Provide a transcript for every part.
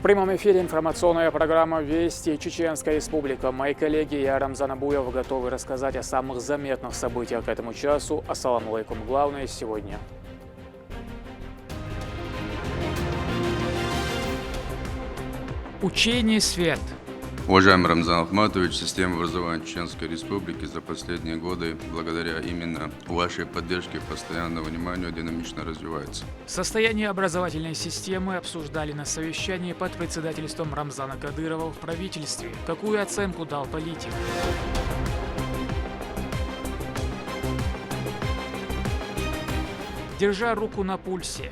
прямом эфире информационная программа «Вести Чеченская Республика». Мои коллеги, я Рамзан Абуев, готовы рассказать о самых заметных событиях к этому часу. Ассаламу алейкум. Главное сегодня. Учение «Свет». Уважаемый Рамзан Ахматович, система образования Чеченской Республики за последние годы, благодаря именно вашей поддержке и постоянному вниманию, динамично развивается. Состояние образовательной системы обсуждали на совещании под председательством Рамзана Кадырова в правительстве. Какую оценку дал политик? Держа руку на пульсе.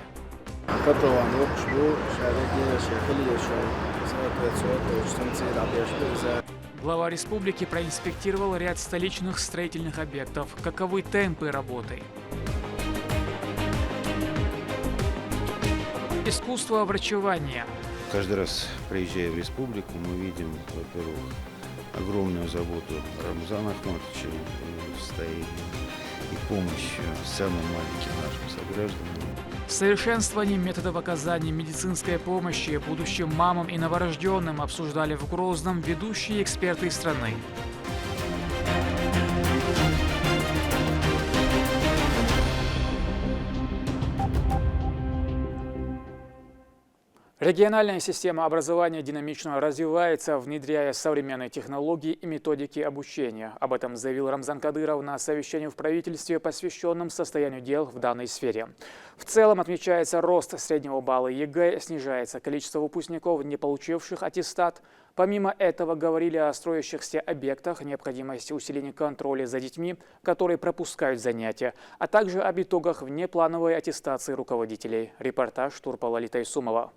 Глава республики проинспектировал ряд столичных строительных объектов. Каковы темпы работы? Искусство врачевания. Каждый раз, приезжая в республику, мы видим, во-первых, огромную заботу Рамзана Ахматовича в состоянии и помощь самым маленьким нашим согражданам. Совершенствование методов оказания медицинской помощи будущим мамам и новорожденным обсуждали в Грозном ведущие эксперты страны. Региональная система образования динамично развивается, внедряя современные технологии и методики обучения. Об этом заявил Рамзан Кадыров на совещании в правительстве, посвященном состоянию дел в данной сфере. В целом отмечается рост среднего балла ЕГЭ, снижается количество выпускников, не получивших аттестат. Помимо этого, говорили о строящихся объектах, необходимости усиления контроля за детьми, которые пропускают занятия, а также об итогах внеплановой аттестации руководителей. Репортаж Турпала Литайсумова.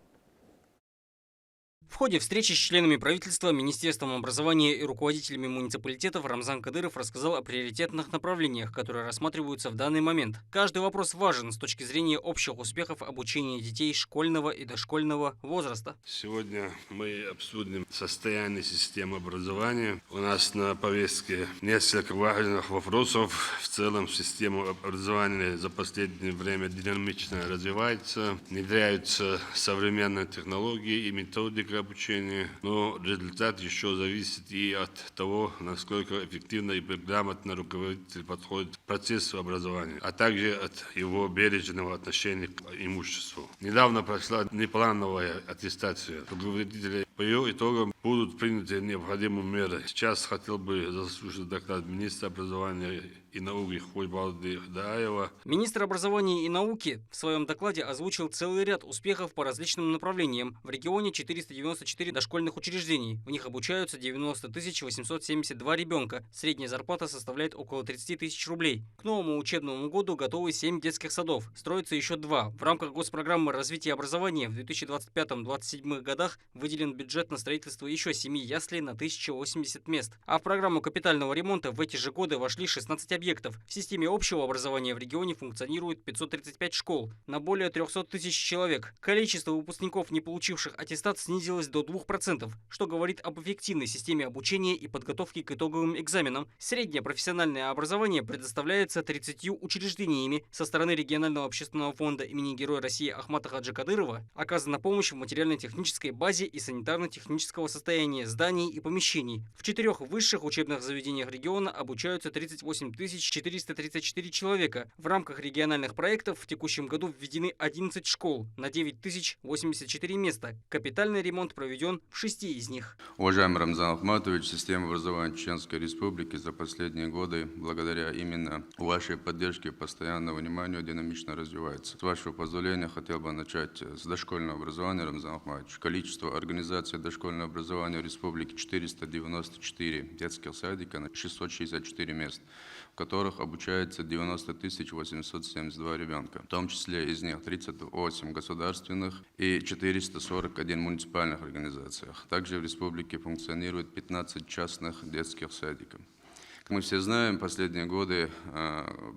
В ходе встречи с членами правительства, Министерством образования и руководителями муниципалитетов Рамзан Кадыров рассказал о приоритетных направлениях, которые рассматриваются в данный момент. Каждый вопрос важен с точки зрения общих успехов обучения детей школьного и дошкольного возраста. Сегодня мы обсудим состояние системы образования. У нас на повестке несколько важных вопросов. В целом система образования за последнее время динамично развивается, внедряются современные технологии и методика обучения, но результат еще зависит и от того, насколько эффективно и грамотно руководитель подходит к процессу образования, а также от его бережного отношения к имуществу. Недавно прошла неплановая аттестация руководителей. По ее итогам будут приняты необходимые меры. Сейчас хотел бы заслушать доклад министра образования и науки Хойбалды Даева. Министр образования и науки в своем докладе озвучил целый ряд успехов по различным направлениям. В регионе 494 дошкольных учреждений. В них обучаются 90 872 ребенка. Средняя зарплата составляет около 30 тысяч рублей. К новому учебному году готовы 7 детских садов. Строится еще 2. В рамках госпрограммы развития образования в 2025-2027 годах выделен бюджет на строительство еще 7 яслей на 1080 мест. А в программу капитального ремонта в эти же годы вошли 16 объектов. В системе общего образования в регионе функционирует 535 школ на более 300 тысяч человек. Количество выпускников, не получивших аттестат, снизилось до 2%, что говорит об эффективной системе обучения и подготовки к итоговым экзаменам. Среднее профессиональное образование предоставляется 30 учреждениями. Со стороны регионального общественного фонда имени Героя России Ахмата Хаджи Кадырова оказана помощь в материально-технической базе и санитарно-технического состояния зданий и помещений. В 4 высших учебных заведениях региона обучаются 38 434 человека. В рамках региональных проектов в текущем году введены 11 школ на 9084 места. Капитальный ремонт проведен в 6 из них. Уважаемый Рамзан Ахматович, система образования Чеченской Республики за последние годы, благодаря именно вашей поддержке и постоянному вниманию, динамично развивается. С вашего позволения, хотел бы начать с дошкольного образования, Рамзан Ахматович. Количество организаций дошкольного образования в республике 494 детских садика на 664 мест, в которых обучается 90 872 ребенка, в том числе из них 38 государственных и 441 муниципальных организациях. Также в республике функционирует 15 частных детских садиков. Как мы все знаем, последние годы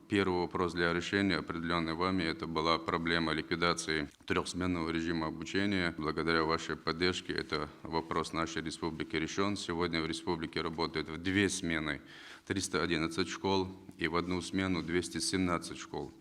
первый вопрос для решения, определенный вами, это была проблема ликвидации трехсменного режима обучения. Благодаря вашей поддержке этот вопрос нашей республики решен. Сегодня в республике работает в 2 смены 311 школ и в 1 смену 217 школ.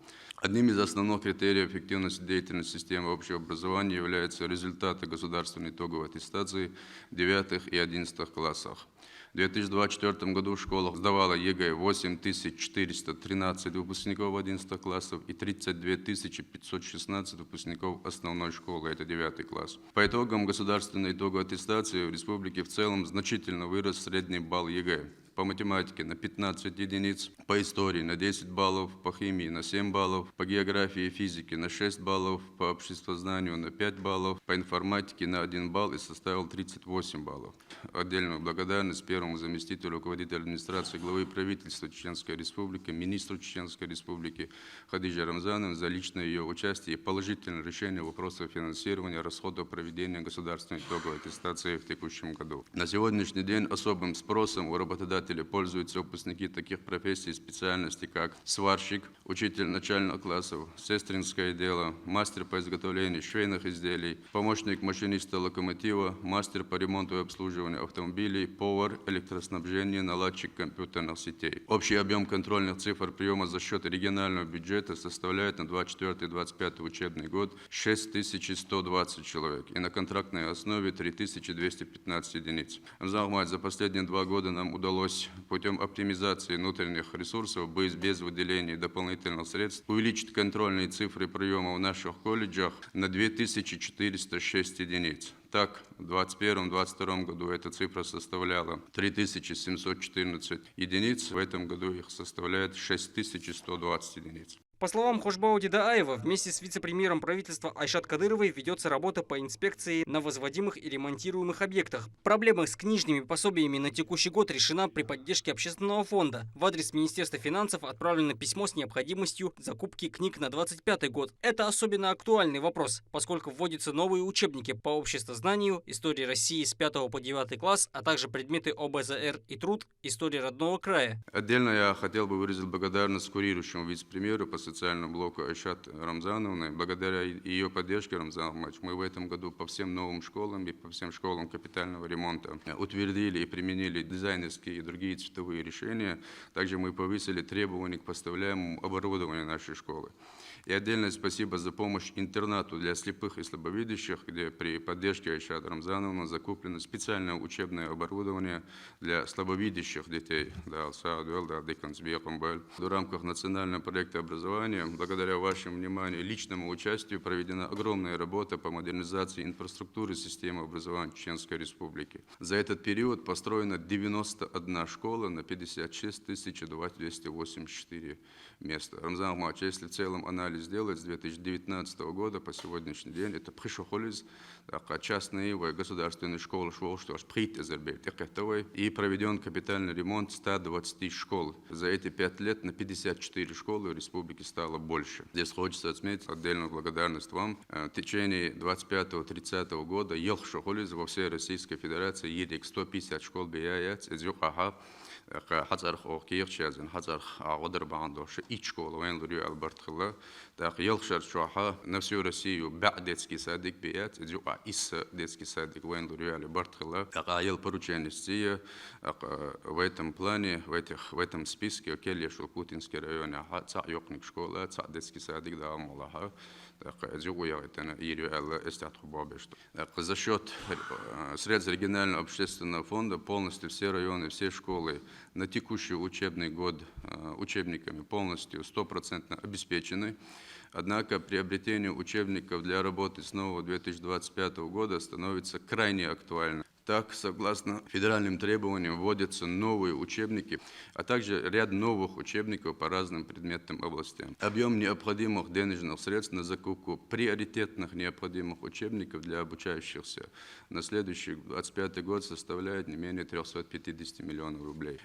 Одним из основных критериев эффективности деятельности системы общего образования являются результаты государственной итоговой аттестации в 9 и 11 классах. В 2024 году в школах сдавало ЕГЭ 8413 выпускников 11 классов и 32 516 выпускников основной школы, это 9 класс. По итогам государственной итоговой аттестации в республике в целом значительно вырос средний балл ЕГЭ. По математике на 15 единиц, по истории на 10 баллов, по химии на 7 баллов, по географии и физике на 6 баллов, по обществознанию на 5 баллов, по информатике на 1 балл и составил 38 баллов. Отдельную благодарность первому заместителю руководителя администрации главы правительства Чеченской Республики, министру Чеченской Республики Хадиже Рамзановне за личное ее участие и положительное решение вопроса финансирования расходов проведения государственной итоговой аттестации в текущем году. На сегодняшний день особым спросом у работодателей пользуются выпускники таких профессий и специальностей, как сварщик, учитель начальных классов, сестринское дело, мастер по изготовлению швейных изделий, помощник машиниста локомотива, мастер по ремонту и обслуживанию автомобилей, повар, электроснабжение, наладчик компьютерных сетей. Общий объем контрольных цифр приема за счет регионального бюджета составляет на 24-25 учебный год 6120 человек и на контрактной основе 3215 единиц. За последние 2 года нам удалось путем оптимизации внутренних ресурсов без выделения дополнительных средств увеличить контрольные цифры приема в наших колледжах на 2406 единиц. Так, в 2021-2022 году эта цифра составляла 3714 единиц, в этом году их составляет 6120 единиц. По словам Хошбау Дидааева, вместе с вице-премьером правительства Айшат Кадыровой ведется работа по инспекции на возводимых и ремонтируемых объектах. Проблема с книжными пособиями на текущий год решена при поддержке общественного фонда. В адрес Министерства финансов отправлено письмо с необходимостью закупки книг на 2025 год. Это особенно актуальный вопрос, поскольку вводятся новые учебники по обществознанию, истории России с 5 по 9 класс, а также предметы ОБЗР и труд, история родного края. Отдельно я хотел бы выразить благодарность курирующему вице-премьеру по социальному блоку Айшат Рамзановне. Благодаря ее поддержке, Рамзан, мы в этом году по всем новым школам и по всем школам капитального ремонта утвердили и применили дизайнерские и другие цветовые решения. Также мы повысили требования к поставляемому оборудованию нашей школы. И отдельное спасибо за помощь интернату для слепых и слабовидящих, где при поддержке Айшат Рамзановны закуплено специальное учебное оборудование для слабовидящих детей. В рамках национального проекта образования, благодаря вашему вниманию и личному участию, проведена огромная работа по модернизации инфраструктуры системы образования Чеченской Республики. За этот период построено 91 школа на 56 284 места. Рамзан Ахмадович, если в целом анализ сделать с 2019 года по сегодняшний день, это частные и государственные школы, и проведен капитальный ремонт 120 школ. За эти 5 лет на 54 школы в республике стало больше. Здесь хочется отметить отдельную благодарность вам. В течение 25-30 года во всей Российской Федерации едет 150 школ бияет, حذر أوكير شازن حذر عقدر بعندوش إيشكول وين لريو ألبرت خلا تاق يلخشر شوحة نفسه روسيو بعد ديتسكي صادق بيات جو إس ديتسكي صادق وين لريو ألبرت خلا تاق يل порученности в этом плане в этом списке келли шул путинский район ца ёкник школа ца детский садик да амалаха за счет средств регионального общественного фонда полностью все районы, все школы на текущий учебный год учебниками полностью 100% обеспечены. Однако приобретение учебников для работы с нового 2025 года становится крайне актуальным. Так, согласно федеральным требованиям, вводятся новые учебники, а также ряд новых учебников по разным предметным областям. Объем необходимых денежных средств на закупку приоритетных необходимых учебников для обучающихся на следующий 2025 год составляет не менее 350 миллионов рублей.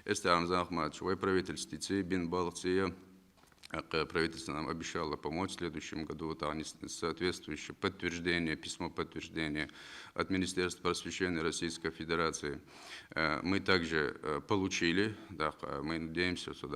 Правительство нам обещало помочь в следующем году. Это соответствующее подтверждение, письмо подтверждения от Министерства просвещения Российской Федерации. Мы также получили, да, мы надеемся, что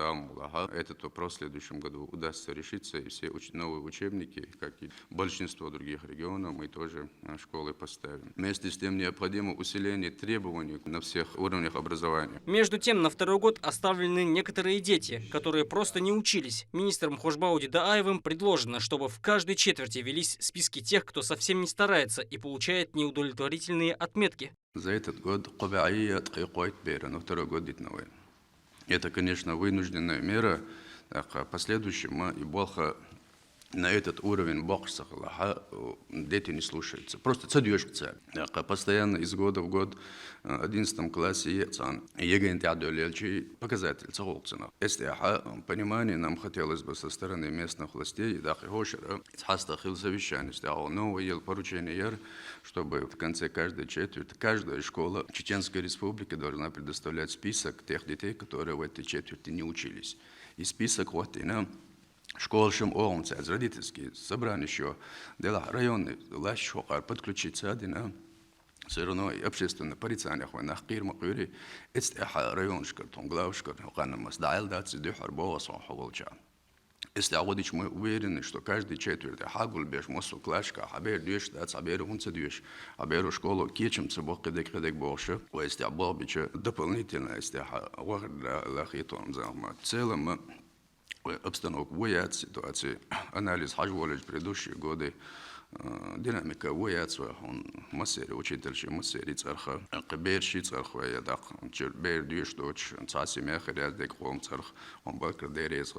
этот вопрос в следующем году удастся решиться, и все новые учебники, как и большинство других регионов, мы тоже школы поставим. Вместе с тем необходимо усиление требований на всех уровнях образования. Между тем, на второй год оставлены некоторые дети, которые просто не учились. Министром Хошбауди Дааевым предложено, чтобы в каждой четверти велись списки тех, кто совсем не старается и получает неудовлетворительные отметки. За этот год Кобяия Ткайкойт Бера, на второй год Дитновой. Это, конечно, вынужденная мера, последующим и Болха на этот уровень боксах дети не слушаются. Просто цадешь к цели. Постоянно из года в год в 11 классе показатель царолцина. Если понимание нам хотелось бы со стороны местных властей, совещание, новое поручение, чтобы в конце каждой четверти, каждая школа Чеченской Республики должна предоставлять список тех детей, которые в этой четверти не учились. И список вот и нам. Школшим олмцы, родительские собрания еще, дела районные, власть шокар подключиться один, все равно и общественное порицание, хванах кир макури, это район шкартон главшкар, хукана масдайл дать дюхар боасан хаволча. Если аводич мы уверены, что каждый четвертый хагул беш мосу клашка, хабер дюш дать, хабер унца дюш, хабер школу кичем собок кедек больше, если абабича дополнительно, если вахд лахитон зама целом. Обстановка вояет ситуации, анализ хажволич предыдущие годы, динамика вояет своих, он массери, учительши массери царха, каберши царха, я так, бер дюш дочь, цаси мехаряз дек хом царх, он бакр дерез,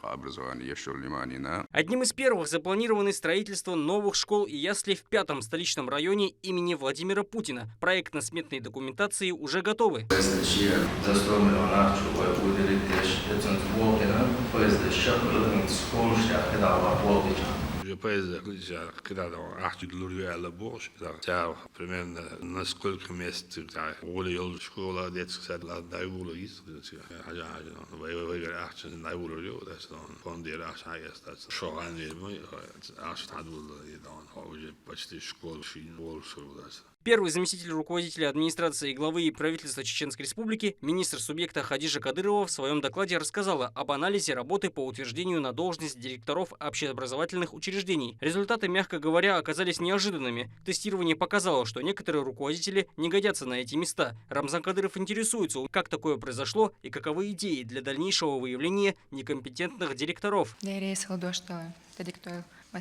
образование еще лиманина. Одним из первых запланировано строительство новых школ и яслей в 5-м столичном районе имени Владимира Путина. Проектно-сметные документации уже готовы. Примерно на сколько мест роли школа детских садов дайвулогист, уже почти школа Первый заместитель руководителя администрации главы и правительства Чеченской Республики, министр субъекта Хадижа Кадырова в своем докладе рассказала об анализе работы по утверждению на должность директоров общеобразовательных учреждений. Результаты, мягко говоря, оказались неожиданными. Тестирование показало, что некоторые руководители не годятся на эти места. Рамзан Кадыров интересуется, как такое произошло и каковы идеи для дальнейшего выявления некомпетентных директоров.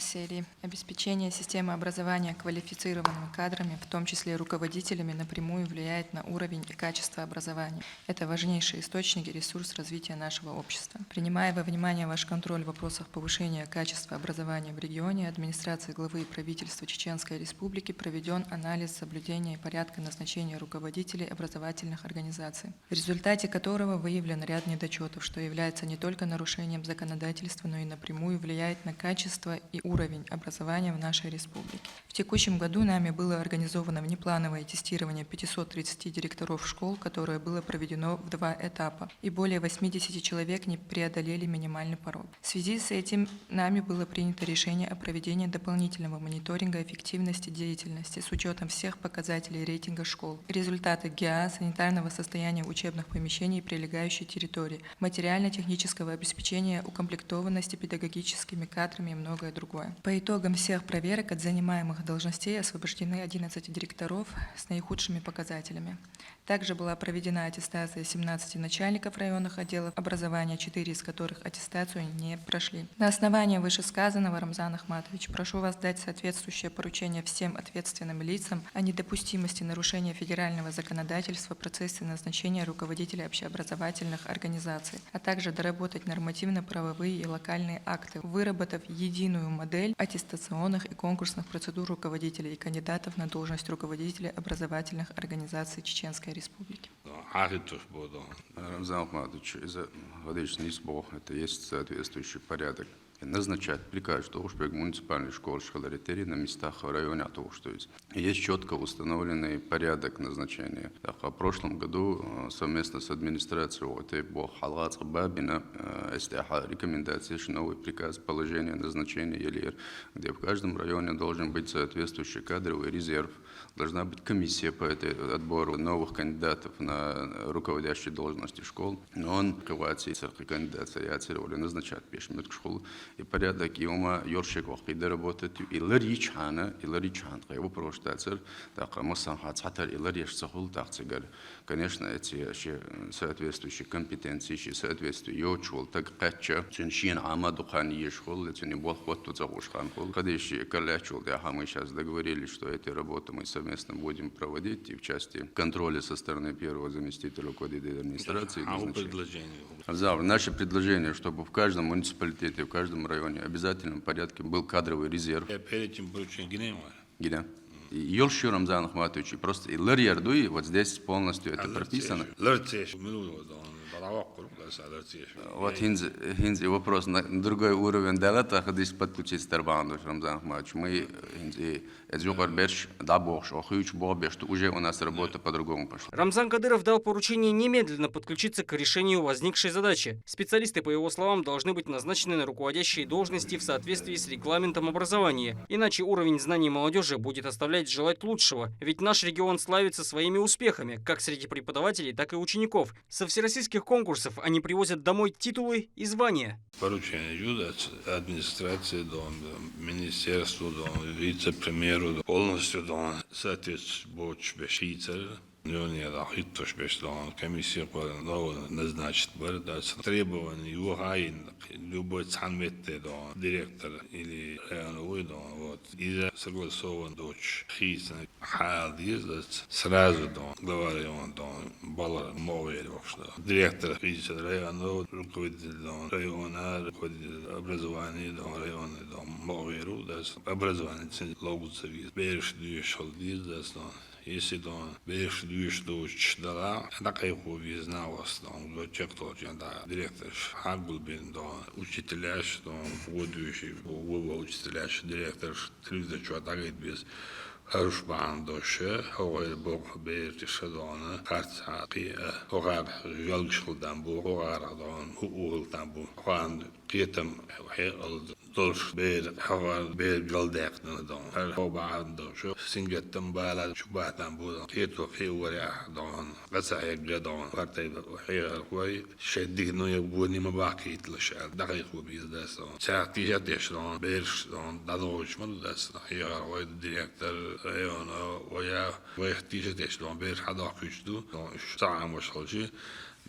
Серии обеспечение системы образования квалифицированными кадрами, в том числе руководителями, напрямую влияет на уровень и качество образования. Это важнейший источник и ресурс развития нашего общества. Принимая во внимание ваш контроль в вопросах повышения качества образования в регионе, администрация главы и правительства Чеченской Республики проведен анализ соблюдения порядка назначения руководителей образовательных организаций, в результате которого выявлен ряд недочетов, что является не только нарушением законодательства, но и напрямую влияет на качество и уровень образования в нашей республике. В текущем году нами было организовано внеплановое тестирование 530 директоров школ, которое было проведено в 2 этапа, и более 80 человек не преодолели минимальный порог. В связи с этим нами было принято решение о проведении дополнительного мониторинга эффективности деятельности с учетом всех показателей рейтинга школ, результаты ГИА, санитарного состояния учебных помещений и прилегающей территории, материально-технического обеспечения, укомплектованности педагогическими кадрами и многое другое. По итогам всех проверок от занимаемых должностей освобождены 11 директоров с наихудшими показателями. Также была проведена аттестация 17 начальников районных отделов образования, 4 из которых аттестацию не прошли. На основании вышесказанного, Рамзан Ахматович, прошу вас дать соответствующее поручение всем ответственным лицам о недопустимости нарушения федерального законодательства в процессе назначения руководителей общеобразовательных организаций, а также доработать нормативно-правовые и локальные акты, выработав единую модель аттестационных и конкурсных процедур руководителей и кандидатов на должность руководителя образовательных организаций Чеченской Республики. Рамзан Ахматович, из-за водичного сбора, это есть соответствующий порядок. Назначать приказ, что уж муниципальной школы школяритери на местах в районе, а то что есть четко установленный порядок назначения. Так, в прошлом году совместно с администрацией ОТБ Халац Бабина рекомендации, новый приказ положения назначения ЕЛИР, где в каждом районе должен быть соответствующий кадровый резерв, должна быть комиссия по отбору новых кандидатов на руководящие должности школ, но он кандидат назначать пешмет школу. и порядок, и ума Йоршек Охида работает, и Ларичана, его проштацер, так, Мосанхат Сатар, и Лариш Сахул Тахцигар. Конечно, эти соответствующие компетенции, соответствующие йочул, так кача, циншин Амаду Хан Ешхол, цини Болхот Туцахушхан Хол. Когда еще Калячул, мы сейчас договорились, что эти работы мы совместно будем проводить и в части контроля со стороны первого заместителя руководителя администрации. Наше предложение, чтобы в каждом муниципалитете, в каждом районе в обязательном порядке был кадровый резерв. Где? Йоршу Рамзан Ахматович, просто и Ларьярдуи, вот здесь полностью это прописано. Вот хинзи вопрос на другой уровень дала, так здесь подключить Старбанду, Рамзан Ахматович. Мы уже у нас работа по-другому пошла. Рамзан Кадыров дал поручение немедленно подключиться к решению возникшей задачи. Специалисты, по его словам, должны быть назначены на руководящие должности в соответствии с регламентом образования. Иначе уровень знаний молодежи будет оставлять желать лучшего. Ведь наш регион славится своими успехами, как среди преподавателей, так и учеников. Со всероссийских конкурсов они привозят домой титулы и звания. Поручение юдать администрации, министерству, вице-премьеру, полностью соответствует Швейцарии. Комиссия назначит требования любой цанметте, директор или районовой, и согласован дочь сразу глава директор районного, руководитель района, руководитель образования района, образование логуцевиз, если он берешь душь дала, так и увизнавас, директор Хагулбин, учителя, что будущий учителя, директор 30 человек без Аршбан доше, хогер бог берти шадона, харцаки, хогар жалгшулдан бу, хогардан, угулдан бу, хан китам долш бер, хогар бер галдекна дан, хоган доше, сингеттам бала чубатан бу, кито фиуря дан, гасаек дан, хартай хер хой, шеддигно ябуни мабакит лашал, дакику биздасан, саати жадеш дан, берш дан, дадош мадас, хер хой директор rajona, vagy 10 dan bir hadak üstü, számos halcsi,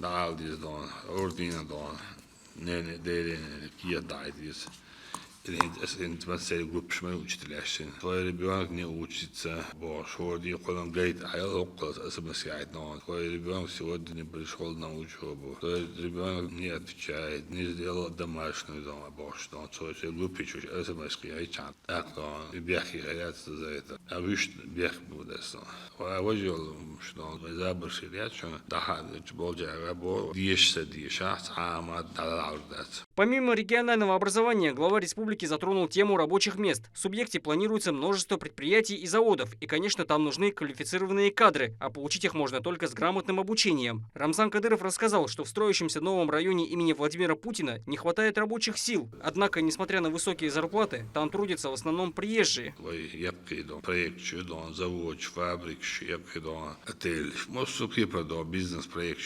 dáldiz dan, ordina dan, ne délén kiadájdiz. Enت مثلا جروبش ما учителящин. Твой ребенок не учится, шорди, он говорит, а я около самосвяет, но твой ребенок сегодня не пришел на учебу. Твой ребенок не отвечает, не сделал домашнюю дома, но твой группе чуть смс-ки, я чат. Так, то бяхи горятся за это. А вы что бях будет, а вот что забросил, я что, да, более рабо, диешься, сама далардать. Помимо регионального образования, глава республики затронул тему рабочих мест. В субъекте планируется множество предприятий и заводов. И, конечно, там нужны квалифицированные кадры, а получить их можно только с грамотным обучением. Рамзан Кадыров рассказал, что в строящемся новом районе имени Владимира Путина не хватает рабочих сил. Однако, несмотря на высокие зарплаты, там трудятся в основном приезжие. Завод, фабрик, отель. Может, бизнес-проект,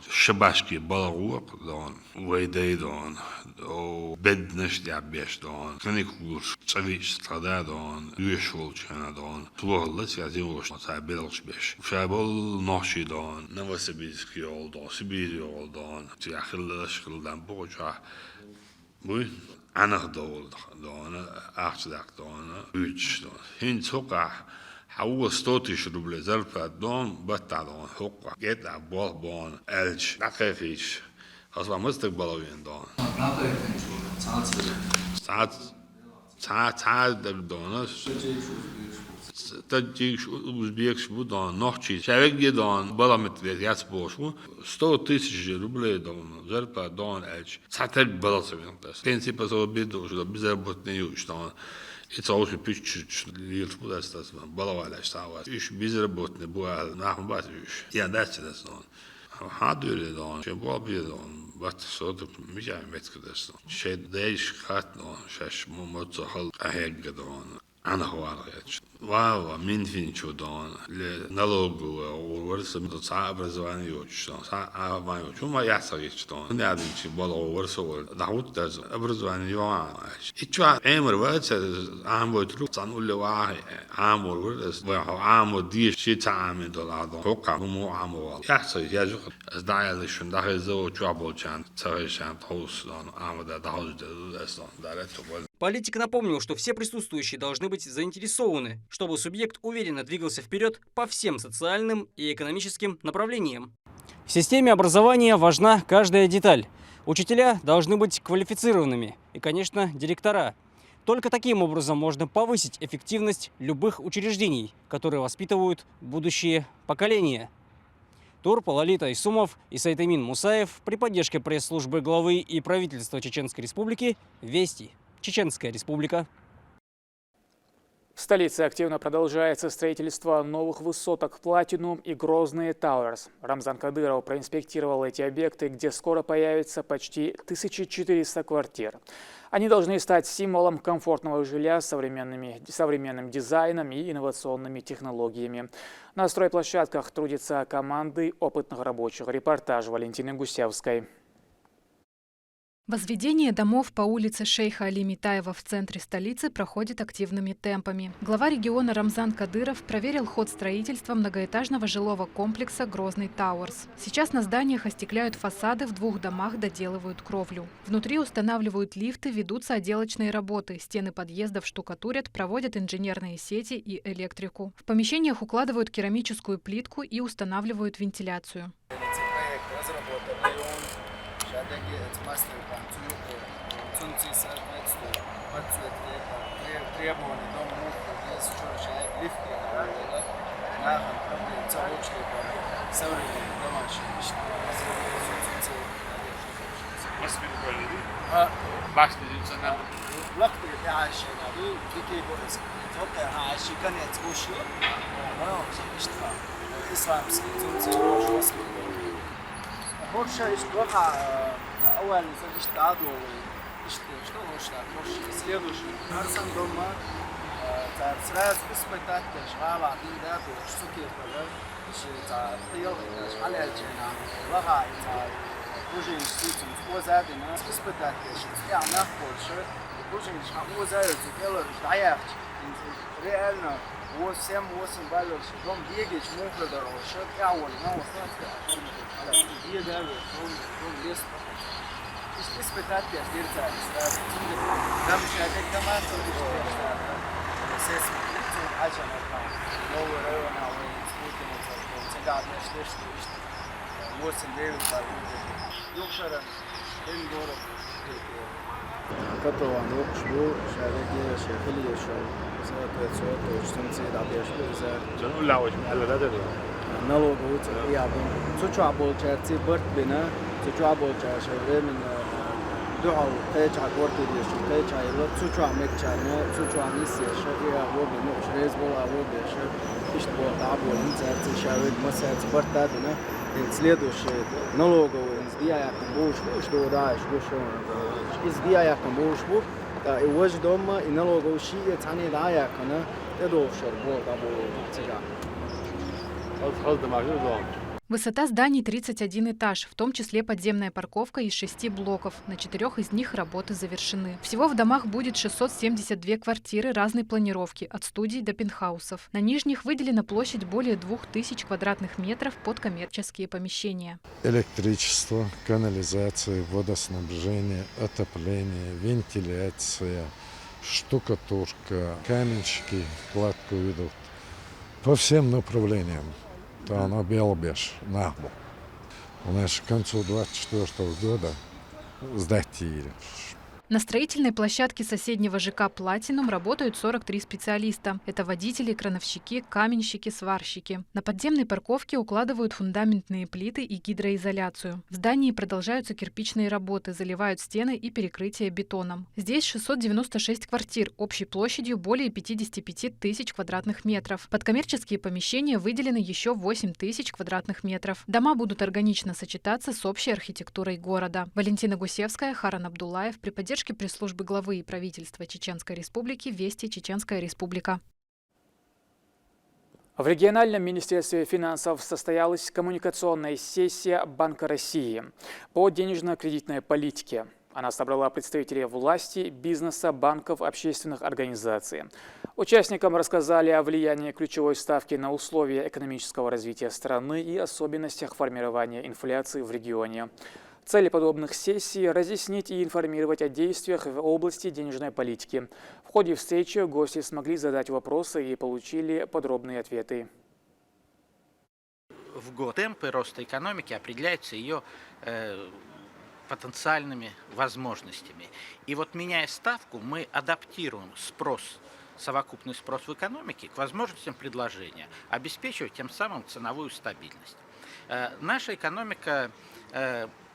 Шабашки балаук дон, вейдей дон, беднеш дябеш дон, кникуш, цавич страда дон, юешволчана дон, плохлес я зимош, цабелш беш. Шабол ноши дон, Новосибирский олдон, Сибирь олдон, тяхлеш хилдан божа. Буй анах дон, ахтдак дон, үч дон. Хин цока حول 100 рублей зарплат дон батадон хокка гет абол бон элч дакефич хасвамыстык баловен дон цаат дон таджик узбекш будон нохчи шавек дон баламет яц бошу 100 000 рублей дон зарплат дон элч цатер баласовен тас пенсия посо бидо что безработный юж дон Это очень пищит, лишь будет остаться. Баловали стало. Ищ безработный был, нахуй батюш. Я дальше das noch. Hadüre dann, schon Bobby dann, was so der Michael mit das. Schäd der ich hat noch, schäsch Momo zu halt aheg dann. Вау, минфин чудон, налоговая уверса, са образование учится, са образование чума я сагичтон, не один чи было уверса, дахут даже образование юаш. И чё, эмер вэца, амбо тру, сануле вахи, амбо вэрс, вахо амбо диш, шита ами доладон, тока, муму амбо. Я сагич, я жух, сдая лишен, дахи зо, чё болчан, цагишан, тоуслон, амбо да дахуз дэ, да это было. Политик напомнил, что все присутствующие должны быть заинтересованы, чтобы субъект уверенно двигался вперед по всем социальным и экономическим направлениям. В системе образования важна каждая деталь. Учителя должны быть квалифицированными и, конечно, директора. Только таким образом можно повысить эффективность любых учреждений, которые воспитывают будущие поколения. Турпа Лолита Исумов и Сайтамин Мусаев при поддержке пресс-службы главы и правительства Чеченской Республики «Вести». Чеченская Республика. В столице активно продолжается строительство новых высоток «Платинум» и «Грозные Тауэрс». Рамзан Кадыров проинспектировал эти объекты, где скоро появится почти 1400 квартир. Они должны стать символом комфортного жилья с современным дизайном и инновационными технологиями. На стройплощадках трудятся команды опытных рабочих. Репортаж Валентины Гусевской. Возведение домов по улице Шейха Али Митаева в центре столицы проходит активными темпами. Глава региона Рамзан Кадыров проверил ход строительства многоэтажного жилого комплекса «Грозный Тауэрс». Сейчас на зданиях остекляют фасады, в 2 домах доделывают кровлю. Внутри устанавливают лифты, ведутся отделочные работы, стены подъездов штукатурят, проводят инженерные сети и электрику. В помещениях укладывают керамическую плитку и устанавливают вентиляцию. Следующее налоговые сдияяком будешь, что удаешь, что сдияяком будешь, и вож дома и налоговые шиги цани даякана, это довше было тебя. Высота зданий 31 этаж, в том числе подземная парковка из 6 блоков. На 4 из них работы завершены. Всего в домах будет 672 квартиры разной планировки, от студий до пентхаусов. На нижних выделена площадь более 2000 квадратных метров под коммерческие помещения. Электричество, канализация, водоснабжение, отопление, вентиляция, штукатурка, каменщики кладку ведут. По всем направлениям. То оно белбеж, нахбу. У нас к концу 2024 года сдать ее. На строительной площадке соседнего ЖК «Платинум» работают 43 специалиста. Это водители, крановщики, каменщики, сварщики. На подземной парковке укладывают фундаментные плиты и гидроизоляцию. В здании продолжаются кирпичные работы, заливают стены и перекрытие бетоном. Здесь 696 квартир, общей площадью более 55 тысяч квадратных метров. Под коммерческие помещения выделено еще 8 тысяч квадратных метров. Дома будут органично сочетаться с общей архитектурой города. Валентина Гусевская, Харан Абдуллаев при поддержке поддержки пресс-службы главы и правительства Чеченской Республики «Вести Чеченская Республика». В региональном министерстве финансов состоялась коммуникационная сессия Банка России по денежно-кредитной политике. Она собрала представителей власти, бизнеса, банков, общественных организаций. Участникам рассказали о влиянии ключевой ставки на условия экономического развития страны и особенностях формирования инфляции в регионе. Цели подобных сессий – разъяснить и информировать о действиях в области денежной политики. В ходе встречи гости смогли задать вопросы и получили подробные ответы. В год темпы роста экономики определяются ее потенциальными возможностями. И вот меняя ставку, мы адаптируем совокупный спрос в экономике к возможностям предложения, обеспечивая тем самым ценовую стабильность. Наша экономика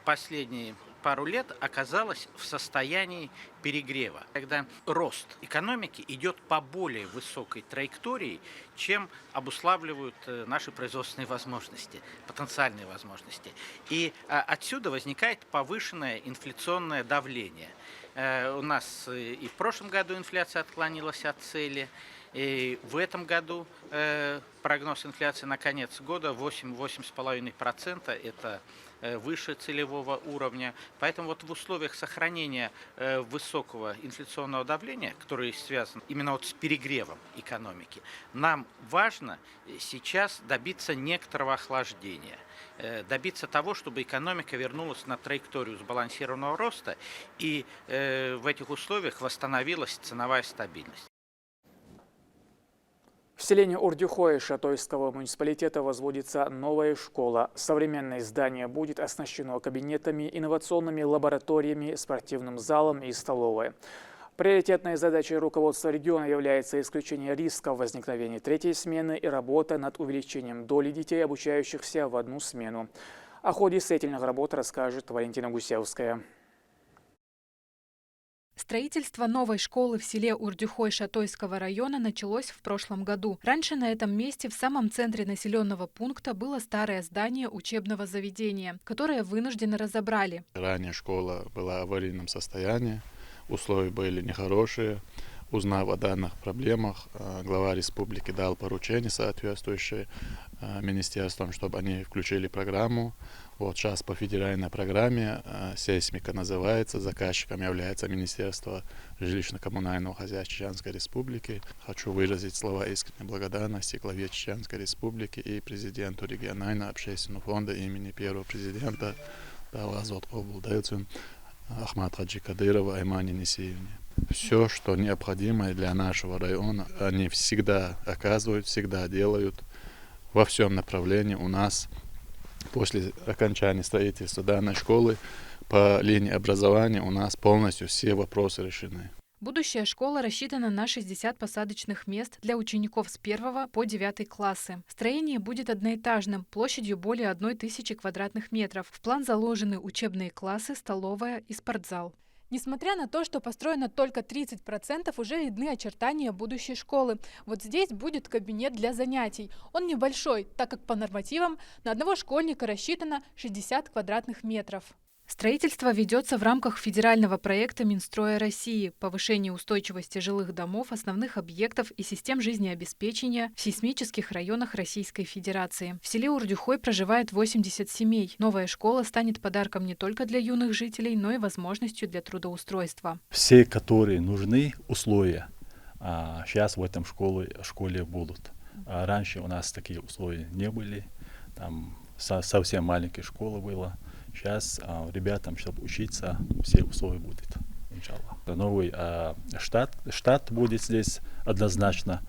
последние пару лет оказалась в состоянии перегрева, когда рост экономики идет по более высокой траектории, чем обуславливают наши производственные возможности, потенциальные возможности. И отсюда возникает повышенное инфляционное давление. У нас и в прошлом году инфляция отклонилась от цели, и в этом году прогноз инфляции на конец года 8,5%. Это выше целевого уровня. Поэтому вот в условиях сохранения высокого инфляционного давления, которое связано именно вот с перегревом экономики, нам важно сейчас добиться некоторого охлаждения, добиться того, чтобы экономика вернулась на траекторию сбалансированного роста и в этих условиях восстановилась ценовая стабильность. В селении Урдюхой Шатойского муниципалитета возводится новая школа. Современное здание будет оснащено кабинетами, инновационными лабораториями, спортивным залом и столовой. Приоритетной задачей руководства региона является исключение риска возникновения третьей смены и работа над увеличением доли детей, обучающихся в одну смену. О ходе строительных работ расскажет Валентина Гусевская. Строительство новой школы в селе Урдюхой Шатойского района началось в прошлом году. Раньше на этом месте, в самом центре населенного пункта, было старое здание учебного заведения, которое вынужденно разобрали. Ранее школа была в аварийном состоянии, условия были нехорошие. Узнав о данных проблемах, глава республики дал поручение соответствующее министерствам, чтобы они включили программу. Вот сейчас по федеральной программе «Сейсмика» называется, заказчиком является Министерство жилищно-коммунального хозяйства Чеченской Республики. Хочу выразить слова искренней благодарности главе Чеченской Республики и президенту регионального общественного фонда имени первого президента Давазот Облдайцун Ахмад Хаджи Кадырова Аймане Несиевне. Все, что необходимо для нашего района, они всегда оказывают, всегда делают. Во всем направлении у нас после окончания строительства данной школы по линии образования у нас полностью все вопросы решены. Будущая школа рассчитана на 60 посадочных мест для учеников с 1 по 9 классы. Строение будет одноэтажным, площадью более 1000 квадратных метров. В план заложены учебные классы, столовая и спортзал. Несмотря на то, что построено только 30%, уже видны очертания будущей школы. Вот здесь будет кабинет для занятий. Он небольшой, так как по нормативам на одного школьника рассчитано 60 квадратных метров. Строительство ведется в рамках федерального проекта Минстроя России «Повышение устойчивости жилых домов, основных объектов и систем жизнеобеспечения в сейсмических районах Российской Федерации». В селе Урдюхой проживает 80 семей. Новая школа станет подарком не только для юных жителей, но и возможностью для трудоустройства. Все, которые нужны условия, сейчас в этом школе будут. Раньше у нас такие условия не были, там совсем маленькая школа была. Сейчас ребятам, чтобы учиться, все условия будут. Новый штат будет здесь однозначно,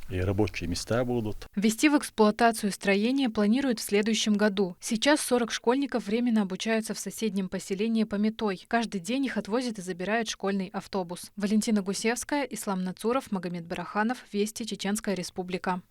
и рабочие места будут. Ввести в эксплуатацию строение планируют в следующем году. Сейчас 40 школьников временно обучаются в соседнем поселении Пометой. Каждый день их отвозит и забирает школьный автобус. Валентина Гусевская, Ислам Нацуров, Магомед Бараханов, Вести, Чеченская Республика.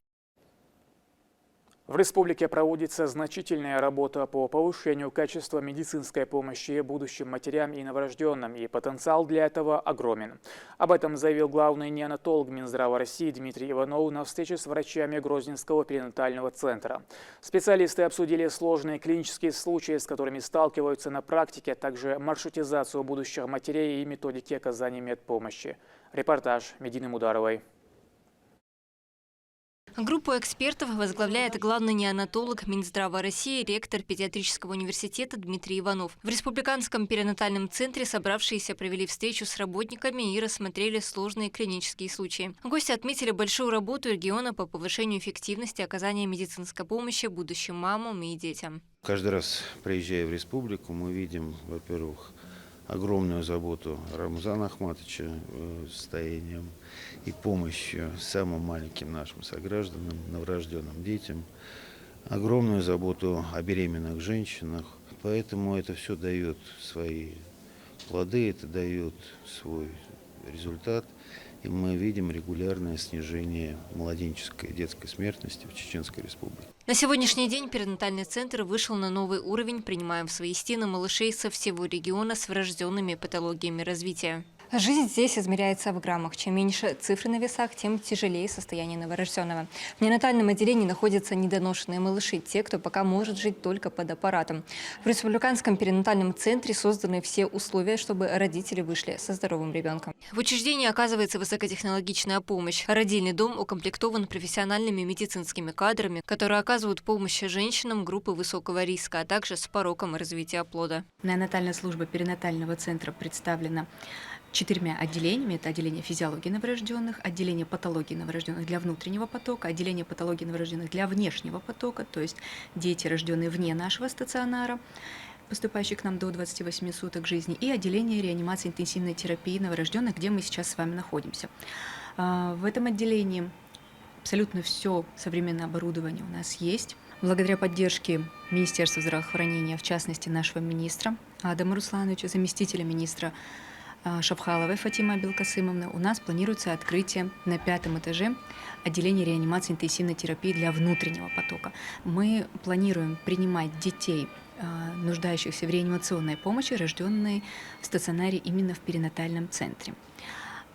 В республике проводится значительная работа по повышению качества медицинской помощи будущим матерям и новорожденным, и потенциал для этого огромен. Об этом заявил главный неонатолог Минздрава России Дмитрий Иванов на встрече с врачами Грозненского перинатального центра. Специалисты обсудили сложные клинические случаи, с которыми сталкиваются на практике, а также маршрутизацию будущих матерей и методики оказания медпомощи. Репортаж Медины Мударовой. Группу экспертов возглавляет главный неонатолог Минздрава России, ректор педиатрического университета Дмитрий Иванов. В Республиканском перинатальном центре собравшиеся провели встречу с работниками и рассмотрели сложные клинические случаи. Гости отметили большую работу региона по повышению эффективности оказания медицинской помощи будущим мамам и детям. Каждый раз, приезжая в республику, мы видим, во-первых, огромную заботу Рамзана Ахматовича состоянием и помощью самым маленьким нашим согражданам, новорожденным детям, огромную заботу о беременных женщинах. Поэтому это все дает свои плоды, это дает свой результат. И мы видим регулярное снижение младенческой и детской смертности в Чеченской Республике. На сегодняшний день перинатальный центр вышел на новый уровень, принимая в свои стены малышей со всего региона с врожденными патологиями развития. Жизнь здесь измеряется в граммах. Чем меньше цифры на весах, тем тяжелее состояние новорожденного. В неонатальном отделении находятся недоношенные малыши, те, кто пока может жить только под аппаратом. В Республиканском перинатальном центре созданы все условия, чтобы родители вышли со здоровым ребенком. В учреждении оказывается высокотехнологичная помощь. Родильный дом укомплектован профессиональными медицинскими кадрами, которые оказывают помощь женщинам группы высокого риска, а также с пороком развития плода. Неонатальная служба перинатального центра представлена 4 отделениями. Это отделение физиологии новорожденных, отделение патологии новорожденных для внутреннего потока, отделение патологии новорожденных для внешнего потока, то есть дети, рожденные вне нашего стационара, поступающие к нам до 28 суток жизни, и отделение реанимации интенсивной терапии новорожденных, где мы сейчас с вами находимся. В этом отделении абсолютно все современное оборудование у нас есть. Благодаря поддержке Министерства здравоохранения, в частности нашего министра Адама Руслановича, заместителя министра Шавхаловой Фатима Абилкасымовны, у нас планируется открытие на 5-м этаже отделения реанимации интенсивной терапии для внутреннего потока. Мы планируем принимать детей, нуждающихся в реанимационной помощи, рожденные в стационаре именно в перинатальном центре.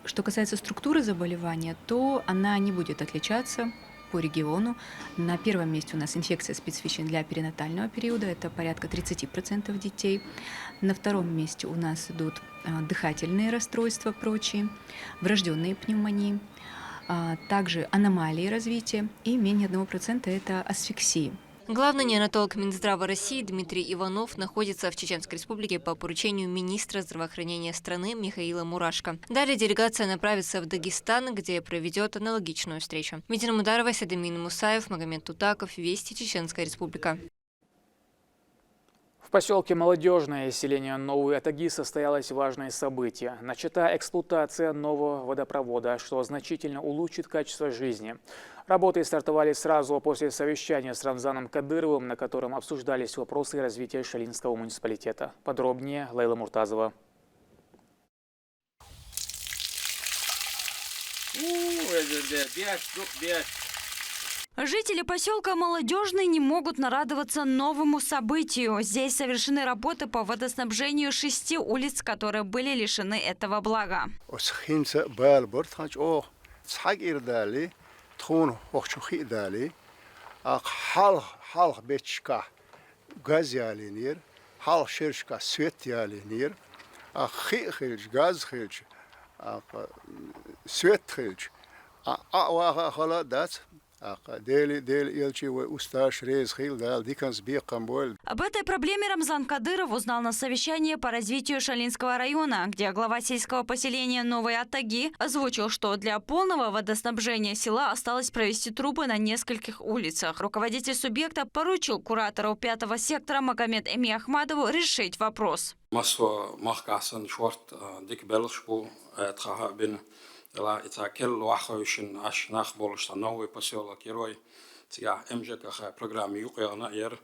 Что касается структуры заболевания, то она не будет отличаться по региону. На первом месте у нас инфекция специфична для перинатального периода, это порядка 30% детей. На втором месте у нас идут дыхательные расстройства, прочие, врожденные пневмонии, также аномалии развития и менее 1% это асфиксии. Главный неонатолог Минздрава России Дмитрий Иванов находится в Чеченской Республике по поручению министра здравоохранения страны Михаила Мурашко. Далее делегация направится в Дагестан, где проведет аналогичную встречу. Медина Мударова, Садамин Мусаев, Магомед Тутаков, Вести, Чеченская Республика. В поселке Молодежное селения Новый Атаги состоялось важное событие. Начата эксплуатация нового водопровода, что значительно улучшит качество жизни. Работы стартовали сразу после совещания с Рамзаном Кадыровым, на котором обсуждались вопросы развития Шалинского муниципалитета. Подробнее Лейла Муртазова. Жители поселка Молодежный не могут нарадоваться новому событию. Здесь совершены работы по водоснабжению 6 улиц, которые были лишены этого блага. Об этой проблеме Рамзан Кадыров узнал на совещании по развитию Шалинского района, где глава сельского поселения Новые Атаги озвучил, что для полного водоснабжения села осталось провести трубы на нескольких улицах. Руководитель субъекта поручил куратору 5-го сектора Магомед Эми Ахмадову решить вопрос. Сега МЖКХ программе юқиана ер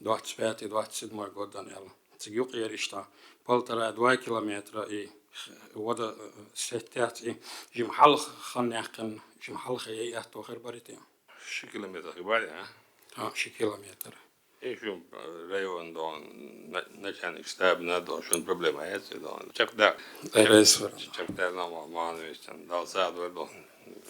25-27 год данел. Сега юқиеришта 1,5-2 километра и вода сетят и жимхал ханякин жимхал хей ахто хербарите. 6 километров хибали, а? 10 километр. Şu rayonda начальник штабına da şun problema есть, da. Çakda. Resmen. Çakda nama manuisten da sağdı da.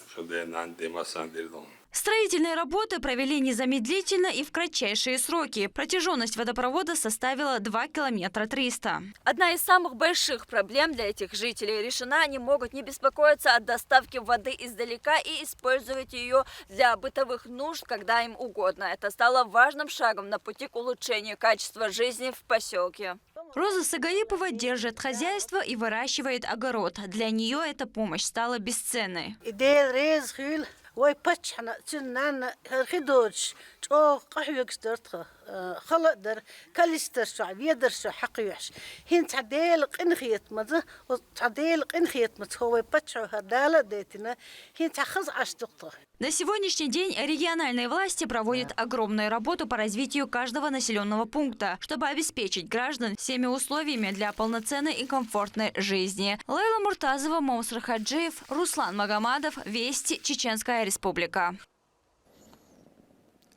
Şu denan demasan dir da. Строительные работы провели незамедлительно и в кратчайшие сроки. Протяженность водопровода составила 2 километра 300. Одна из самых больших проблем для этих жителей решена. Они могут не беспокоиться о доставке воды издалека и использовать ее для бытовых нужд, когда им угодно. Это стало важным шагом на пути к улучшению качества жизни в поселке. Роза Сагаипова держит хозяйство и выращивает огород. Для нее эта помощь стала бесценной. وای پچنا چنان هرخدوش او قهوة قدرتها خلق در كاليستر شعبية در شو حقيوش هين تعديل قنخيت مذ وتعديل قنخيت مذ هو بچو هدالة ديتنا هين تخز عشتقطه. На сегодняшний день региональные власти проводят огромную работу по развитию каждого населенного пункта, чтобы обеспечить граждан всеми условиями для полноценной и комфортной жизни. Лейла Муртазова, Моуср Хаджиев, Руслан Магомадов, Вести, Чеченская Республика.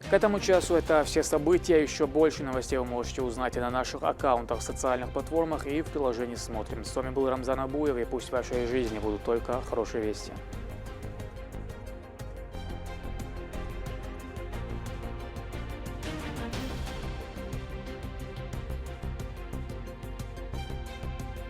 К этому часу это все события. Еще больше новостей вы можете узнать и на наших аккаунтах в социальных платформах и в приложении «Смотрим». С вами был Рамзан Абуев, и пусть в вашей жизни будут только хорошие вести.